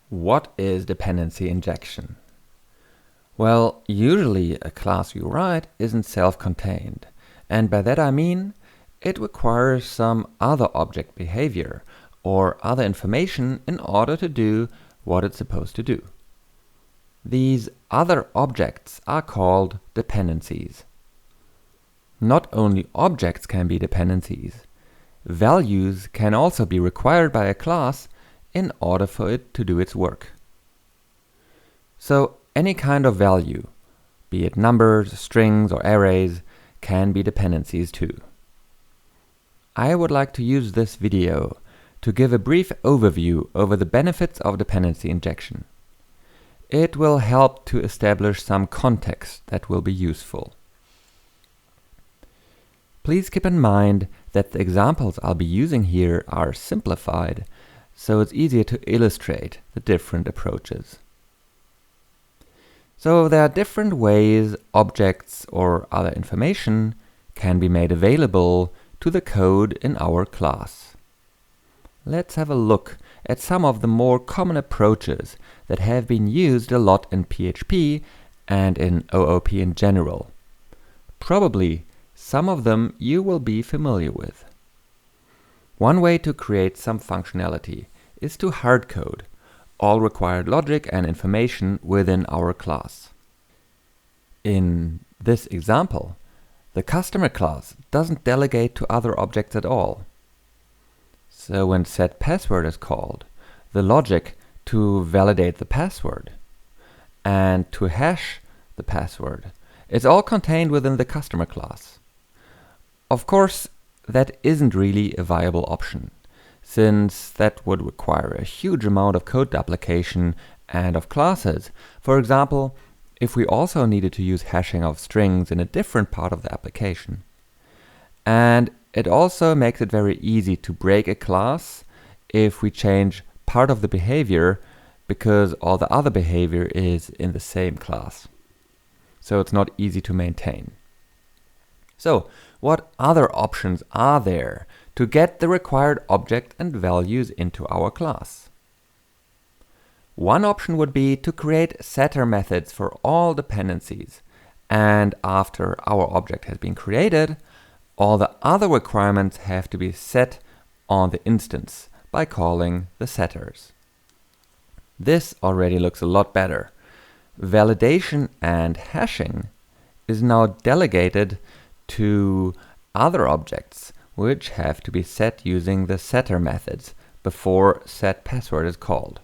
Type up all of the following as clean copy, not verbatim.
What is dependency injection? Well, usually a class you write isn't self-contained, and by that I mean it requires some other object behavior or other information in order to do what it's supposed to do. These other objects are called dependencies. Not only objects can be dependencies, values can also be required by a class in order for it to do its work. So any kind of value, be it numbers, strings, or arrays, can be dependencies too. I would like to use this video to give a brief overview over the benefits of dependency injection. It will help to establish some context that will be useful. Please keep in mind that the examples I'll be using here are simplified, so it's easier to illustrate the different approaches. So there are different ways objects or other information can be made available to the code in our class. Let's have a look at some of the more common approaches that have been used a lot in PHP and in OOP in general. Probably some of them you will be familiar with. One way to create some functionality is to hardcode all required logic and information within our class. In this example, the customer class doesn't delegate to other objects at all. So when setPassword is called, the logic to validate the password and to hash the password is all contained within the customer class. Of course, that isn't really a viable option, since that would require a huge amount of code duplication and of classes. For example, if we also needed to use hashing of strings in a different part of the application. And it also makes it very easy to break a class if we change part of the behavior because all the other behavior is in the same class. So it's not easy to maintain. So what other options are there to get the required object and values into our class? One option would be to create setter methods for all dependencies, and after our object has been created, all the other requirements have to be set on the instance by calling the setters. This already looks a lot better. Validation and hashing is now delegated to other objects, which have to be set using the setter methods before setPassword is called.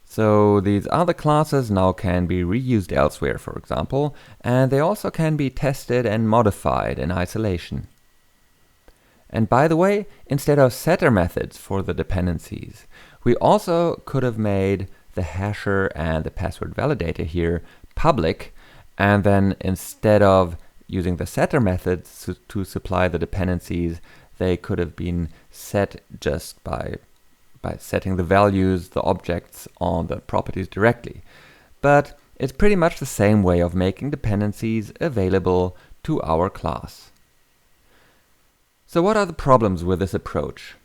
So these other classes now can be reused elsewhere, for example, and they also can be tested and modified in isolation. And by the way, instead of setter methods for the dependencies, we also could have made the hasher and the password validator here public, and then instead of using the setter methods to supply the dependencies, they could have been set just by setting the values, the objects on the properties directly. But it's pretty much the same way of making dependencies available to our class. So what are the problems with this approach?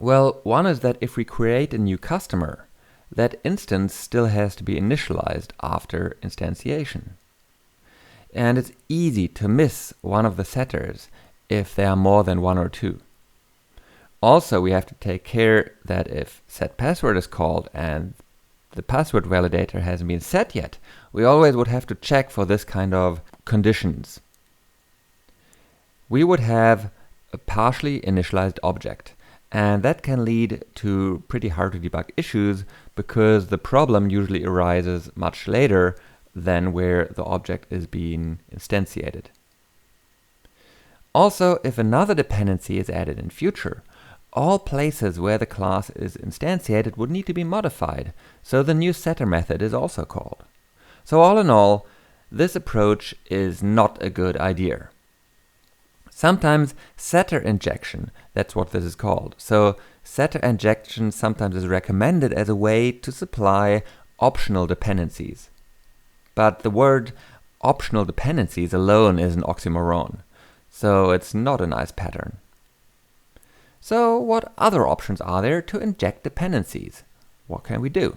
Well, one is that if we create a new customer, that instance still has to be initialized after instantiation. And it's easy to miss one of the setters if there are more than one or two. Also, we have to take care that if setPassword is called and the password validator hasn't been set yet, we always would have to check for this kind of conditions. We would have a partially initialized object, and that can lead to pretty hard to debug issues because the problem usually arises much later than where the object is being instantiated. Also, if another dependency is added in future, all places where the class is instantiated would need to be modified, so the new setter method is also called. So all in all, this approach is not a good idea. Sometimes setter injection, that's what this is called. So setter injection sometimes is recommended as a way to supply optional dependencies. But the word optional dependencies alone is an oxymoron, so it's not a nice pattern. So what other options are there to inject dependencies? what can we do?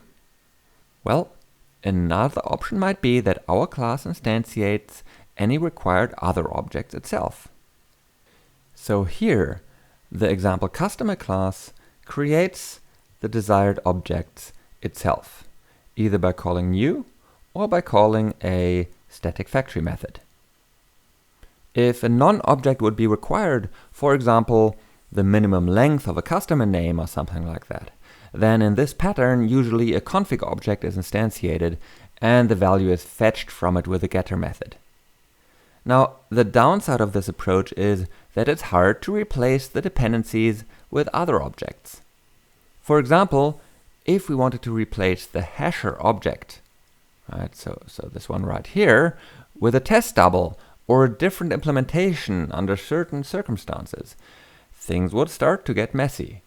Well, another option might be that our class instantiates any required other objects itself. So here, the example customer class creates the desired objects itself, either by calling new or by calling a static factory method. If a non-object would be required, for example, the minimum length of a customer name or something like that, then in this pattern usually a config object is instantiated and the value is fetched from it with a getter method. Now, the downside of this approach is that it's hard to replace the dependencies with other objects. For example, if we wanted to replace the hasher object, right, so this one right here, with a test double or a different implementation under certain circumstances, things would start to get messy.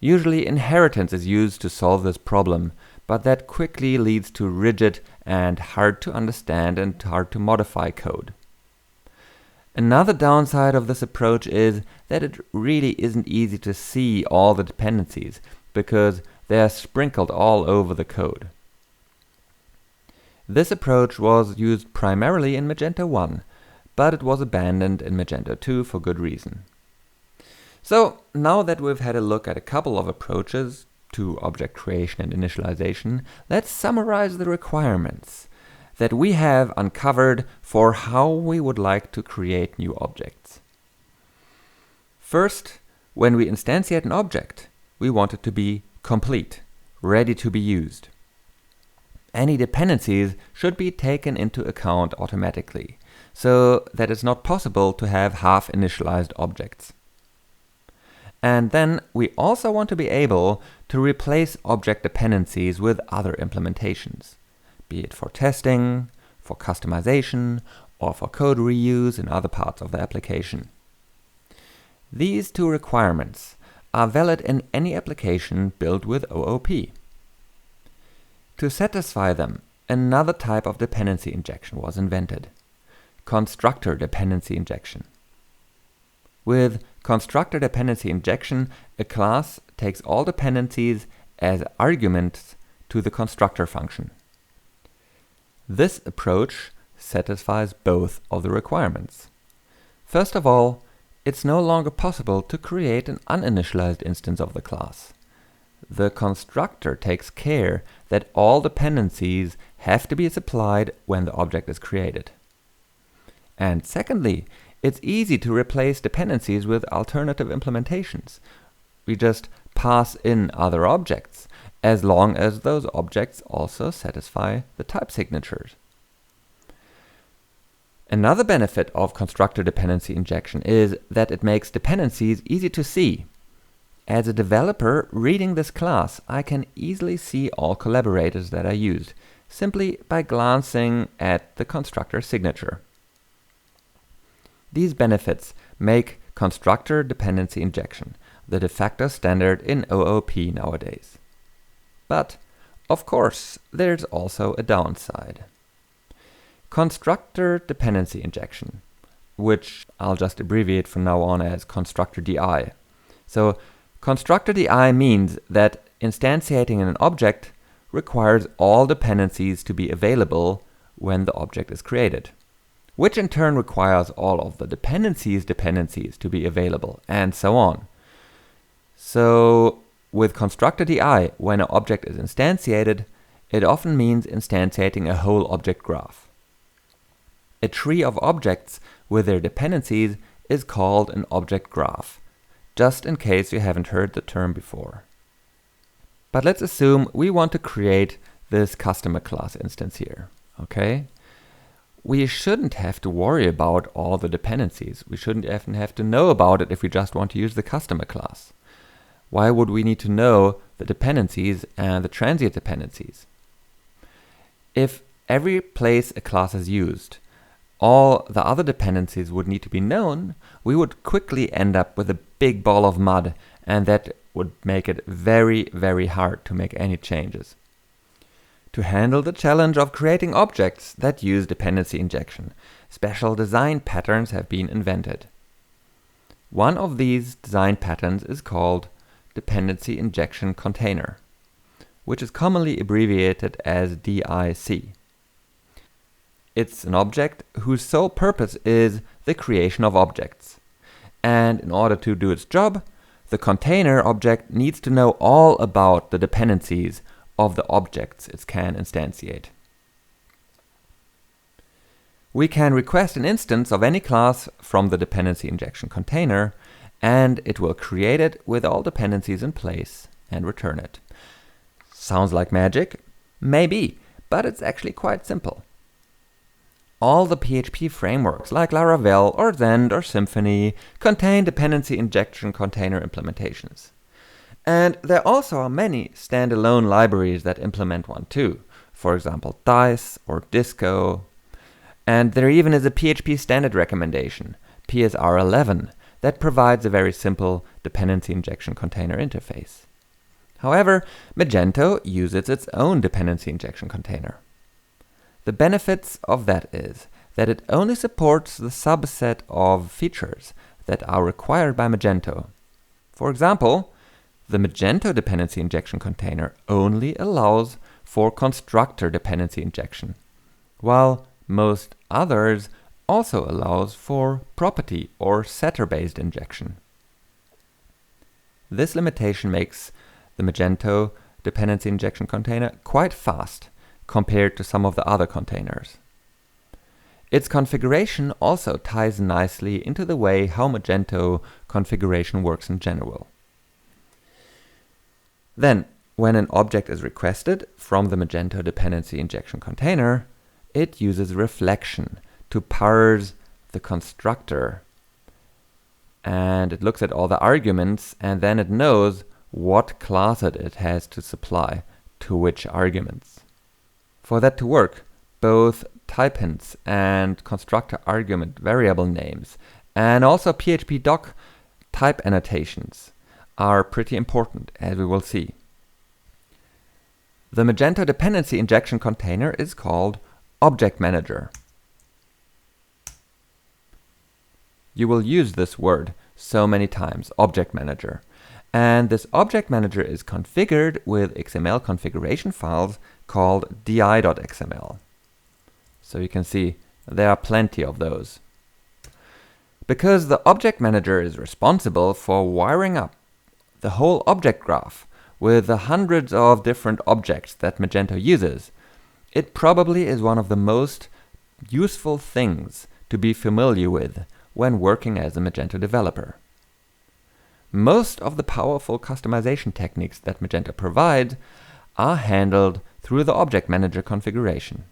Usually inheritance is used to solve this problem, but that quickly leads to rigid and hard to understand and hard to modify code. Another downside of this approach is that it really isn't easy to see all the dependencies because they are sprinkled all over the code. This approach was used primarily in Magento 1, but it was abandoned in Magento 2 for good reason. So now that we've had a look at a couple of approaches to object creation and initialization, let's summarize the requirements that we have uncovered for how we would like to create new objects. First, when we instantiate an object, we want it to be complete, ready to be used. Any dependencies should be taken into account automatically, so that it's not possible to have half-initialized objects. And then we also want to be able to replace object dependencies with other implementations, be it for testing, for customization, or for code reuse in other parts of the application. These two requirements are valid in any application built with OOP. To satisfy them, another type of dependency injection was invented: constructor dependency injection. With constructor dependency injection, a class takes all dependencies as arguments to the constructor function. This approach satisfies both of the requirements. First of all, it's no longer possible to create an uninitialized instance of the class. The constructor takes care that all dependencies have to be supplied when the object is created. And secondly, it's easy to replace dependencies with alternative implementations. We just pass in other objects, as long as those objects also satisfy the type signatures. Another benefit of constructor dependency injection is that it makes dependencies easy to see. As a developer reading this class, I can easily see all collaborators that I used, simply by glancing at the constructor signature. These benefits make constructor dependency injection the de facto standard in OOP nowadays. But, of course, there's also a downside. Constructor dependency injection, which I'll just abbreviate from now on as constructor DI. So, constructor DI means that instantiating an object requires all dependencies to be available when the object is created, which in turn requires all of the dependencies to be available, and so on. So, with constructor DI, when an object is instantiated, it often means instantiating a whole object graph. A tree of objects with their dependencies is called an object graph, just in case you haven't heard the term before. But let's assume we want to create this customer class instance here, okay? We shouldn't have to worry about all the dependencies. We shouldn't even have to know about it if we just want to use the customer class. Why would we need to know the dependencies and the transient dependencies? If every place a class is used, all the other dependencies would need to be known, we would quickly end up with a big ball of mud, and that would make it very, very hard to make any changes. To handle the challenge of creating objects that use dependency injection, special design patterns have been invented. One of these design patterns is called dependency injection container. which is commonly abbreviated as DIC. It's an object whose sole purpose is the creation of objects. And in order to do its job, the container object needs to know all about the dependencies of the objects it can instantiate. We can request an instance of any class from the dependency injection container, and it will create it with all dependencies in place and return it. Sounds like magic? Maybe, but it's actually quite simple. All the PHP frameworks like Laravel or Zend or Symfony contain dependency injection container implementations. And there also are many standalone libraries that implement one too. For example, Dice or Disco. And there even is a PHP standard recommendation, PSR11, that provides a very simple dependency injection container interface. However, Magento uses its own dependency injection container. The benefits of that is that it only supports the subset of features that are required by Magento. For example, the Magento dependency injection container only allows for constructor dependency injection, while most others also allows for property or setter-based injection. This limitation makes the Magento dependency injection container quite fast compared to some of the other containers. Its configuration also ties nicely into the way how Magento configuration works in general. Then, when an object is requested from the Magento dependency injection container, it uses reflection to parse the constructor. And it looks at all the arguments, and then it knows what class it has to supply to which arguments. For that to work, both type hints and constructor argument variable names and also PHP doc type annotations are pretty important, as we will see. The Magento dependency injection container is called ObjectManager. You will use this word so many times, ObjectManager. And this ObjectManager is configured with XML configuration files called di.xml. So you can see there are plenty of those. Because the ObjectManager is responsible for wiring up the whole object graph with the hundreds of different objects that Magento uses, it probably is one of the most useful things to be familiar with when working as a Magento developer. Most of the powerful customization techniques that Magento provides are handled through the ObjectManager configuration.